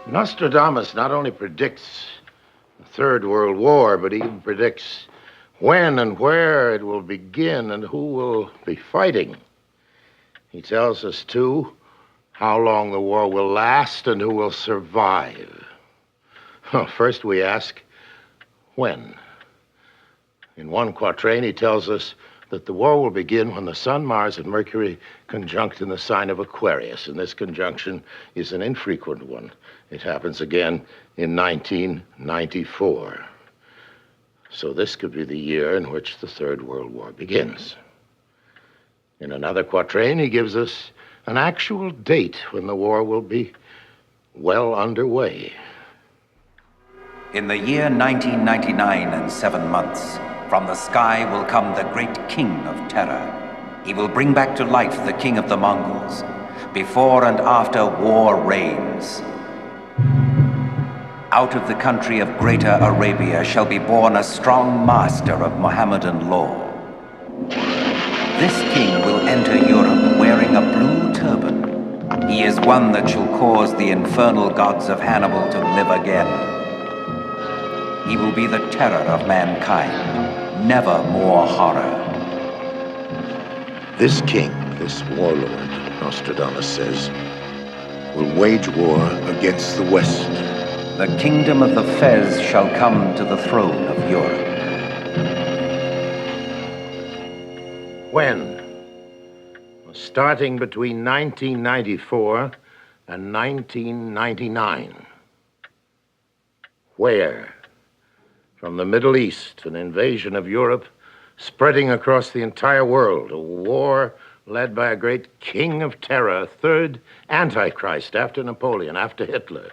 Nostradamus not only predicts the Third World War, but even predicts when and where it will begin and who will be fighting. He tells us, too, how long the war will last and who will survive. Well, first we ask, when? In one quatrain, he tells us that the war will begin when the Sun, Mars, and Mercury conjunct in the sign of Aquarius, and this conjunction is an infrequent one. It happens again in 1994. So this could be the year in which the Third World War begins. In another quatrain, he gives us an actual date when the war will be well underway. In the year 1999 and 7 months, from the sky will come the great king of terror. He will bring back to life the king of the Mongols. Before and after war reigns. Out of the country of Greater Arabia shall be born a strong master of Mohammedan law. This king will enter Europe wearing a blue turban. He is one that shall cause the infernal gods of Hannibal to live again. He will be the terror of mankind, never more horror. This king, this warlord, Nostradamus says, will wage war against the West. The kingdom of the Fez shall come to the throne of Europe. When? Starting between 1994 and 1999. Where? From the Middle East, an invasion of Europe spreading across the entire world, a war led by a great king of terror, a third Antichrist after Napoleon, after Hitler.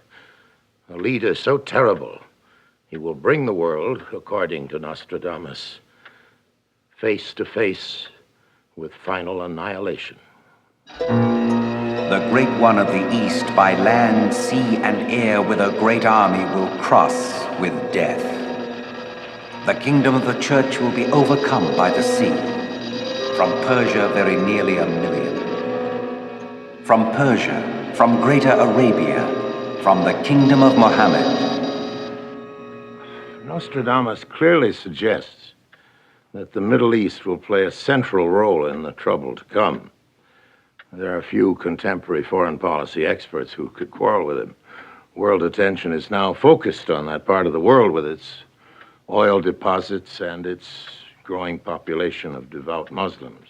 A leader so terrible, he will bring the world, according to Nostradamus, face to face with final annihilation. The great one of the East, by land, sea, and air, with a great army, will cross with death. The kingdom of the church will be overcome by the sea. From Persia, very nearly 1 million. From Persia, from Greater Arabia, from the kingdom of Mohammed. Nostradamus clearly suggests that the Middle East will play a central role in the trouble to come. There are few contemporary foreign policy experts who could quarrel with him. World attention is now focused on that part of the world with its oil deposits and its growing population of devout Muslims.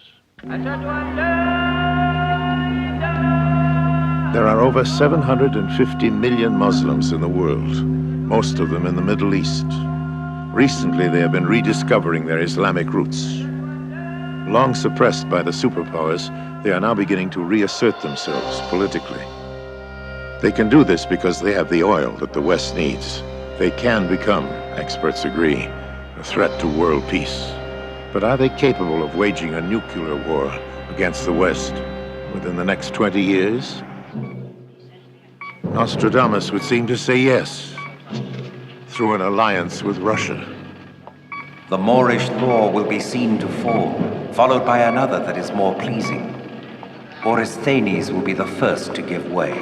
There are over 750 million Muslims in the world, most of them in the Middle East. Recently, they have been rediscovering their Islamic roots. Long suppressed by the superpowers, they are now beginning to reassert themselves politically. They can do this because they have the oil that the West needs. They can become, experts agree, a threat to world peace. But are they capable of waging a nuclear war against the West within the next 20 years? Nostradamus would seem to say yes, through an alliance with Russia. The Moorish law will be seen to fall, followed by another that is more pleasing. Oristhanes will be the first to give way.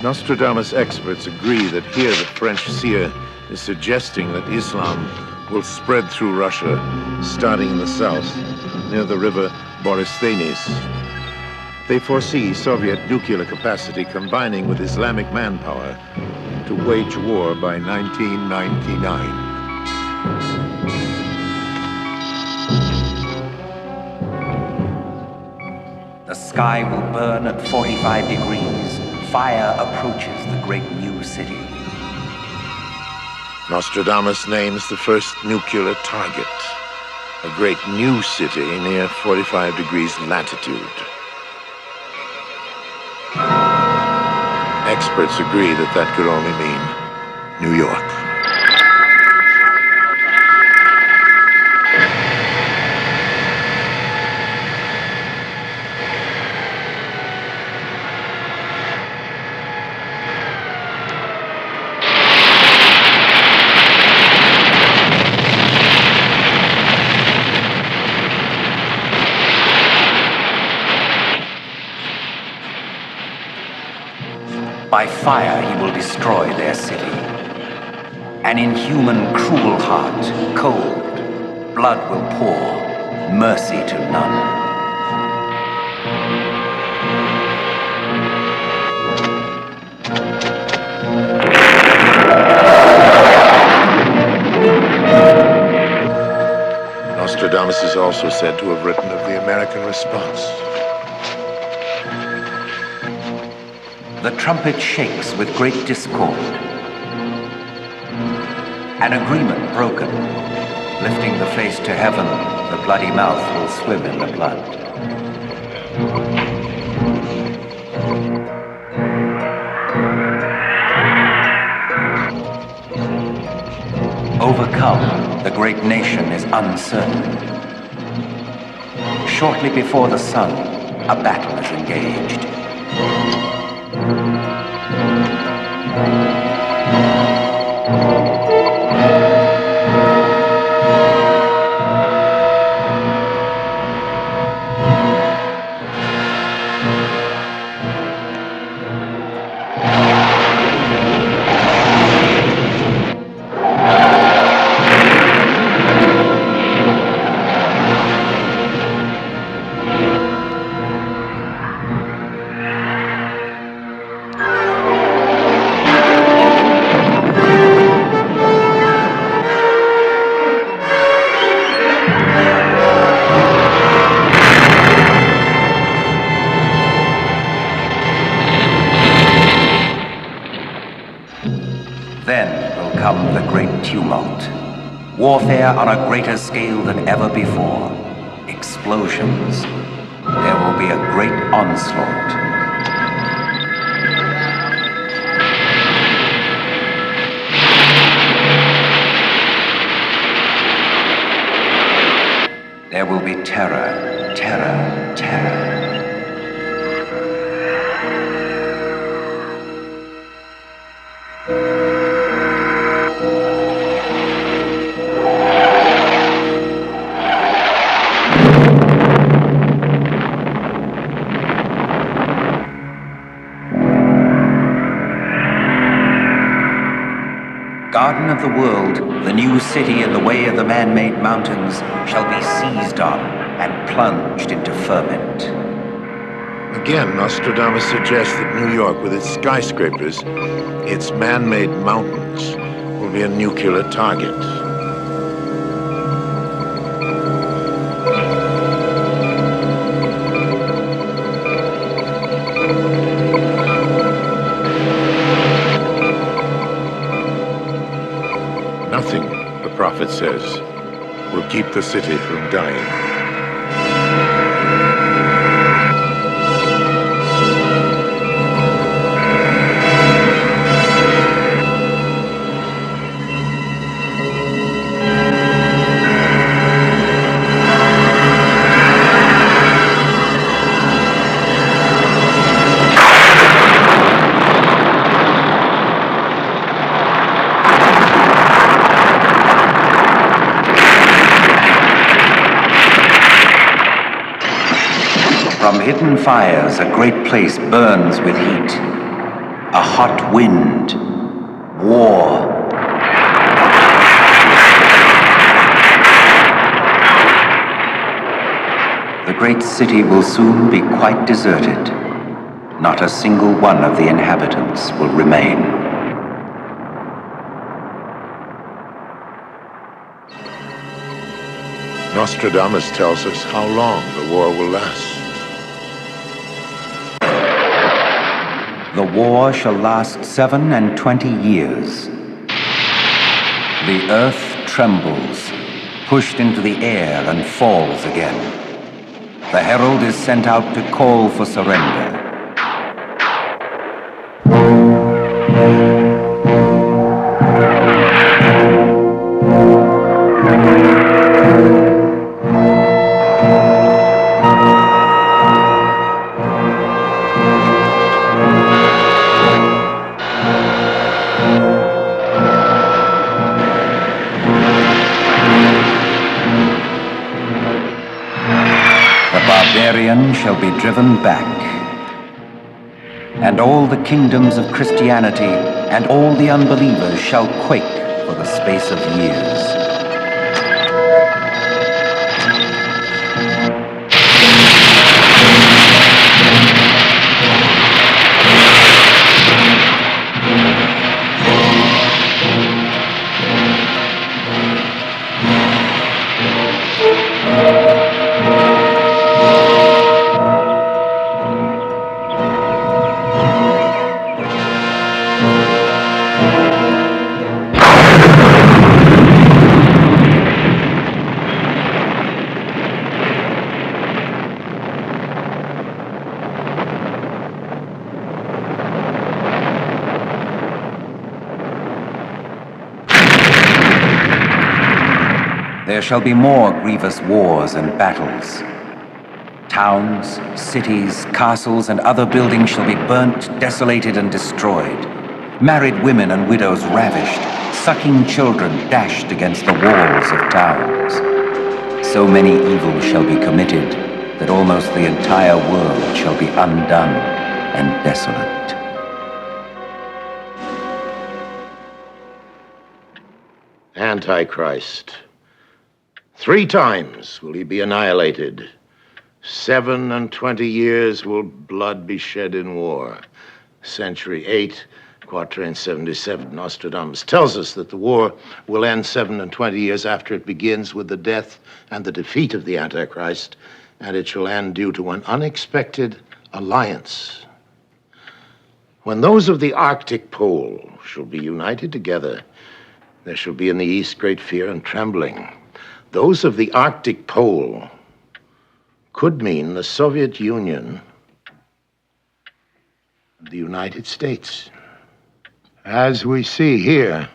Nostradamus experts agree that here the French seer is suggesting that Islam will spread through Russia, starting in the south, near the river Borysthenes. They foresee Soviet nuclear capacity combining with Islamic manpower to wage war by 1999. The sky will burn at 45 degrees. Fire approaches the great new city. Nostradamus names the first nuclear target, a great new city near 45 degrees latitude. Experts agree that that could only mean New York. By fire he will destroy their city. An inhuman, cruel heart, cold, blood will pour, mercy to none. Nostradamus is also said to have written of the American response. The trumpet shakes with great discord. An agreement broken. Lifting the face to heaven, the bloody mouth will swim in the blood. Overcome, the great nation is uncertain. Shortly before the sun, a battle is engaged. Then will come the great tumult. Warfare on a greater scale than ever before. Explosions. There will be a great onslaught. There will be terror, terror, terror. Garden of the world, the new city in the way of the man-made mountains, shall be seized on and plunged into ferment. Again, Nostradamus suggests that New York, with its skyscrapers, its man-made mountains, will be a nuclear target. Nothing, the prophet says, will keep the city from dying. From hidden fires, a great place burns with heat. A hot wind. War. The great city will soon be quite deserted. Not a single one of the inhabitants will remain. Nostradamus tells us how long the war will last. The war shall last 27 years. The earth trembles, pushed into the air and falls again. The herald is sent out to call for surrender. Barbarian shall be driven back, and all the kingdoms of Christianity and all the unbelievers shall quake for the space of years. There shall be more grievous wars and battles. Towns, cities, castles, and other buildings shall be burnt, desolated, and destroyed. Married women and widows ravished, sucking children dashed against the walls of towns. So many evils shall be committed that almost the entire world shall be undone and desolate. Antichrist. 3 times will he be annihilated. 27 years will blood be shed in war. Century 8, quatrain 77. Nostradamus tells us that the war will end 27 years after it begins with the death and the defeat of the Antichrist, and it shall end due to an unexpected alliance. When those of the Arctic Pole shall be united together, there shall be in the East great fear and trembling. Those of the Arctic Pole could mean the Soviet Union and the United States. As we see here,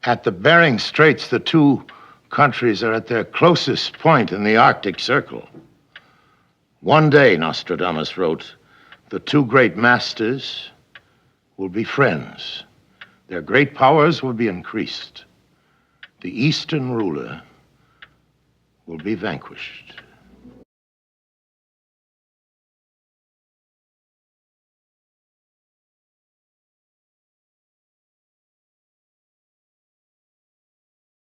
at the Bering Straits, the 2 countries are at their closest point in the Arctic Circle. One day, Nostradamus wrote, the 2 great masters will be friends. Their great powers will be increased. The Eastern ruler will be vanquished.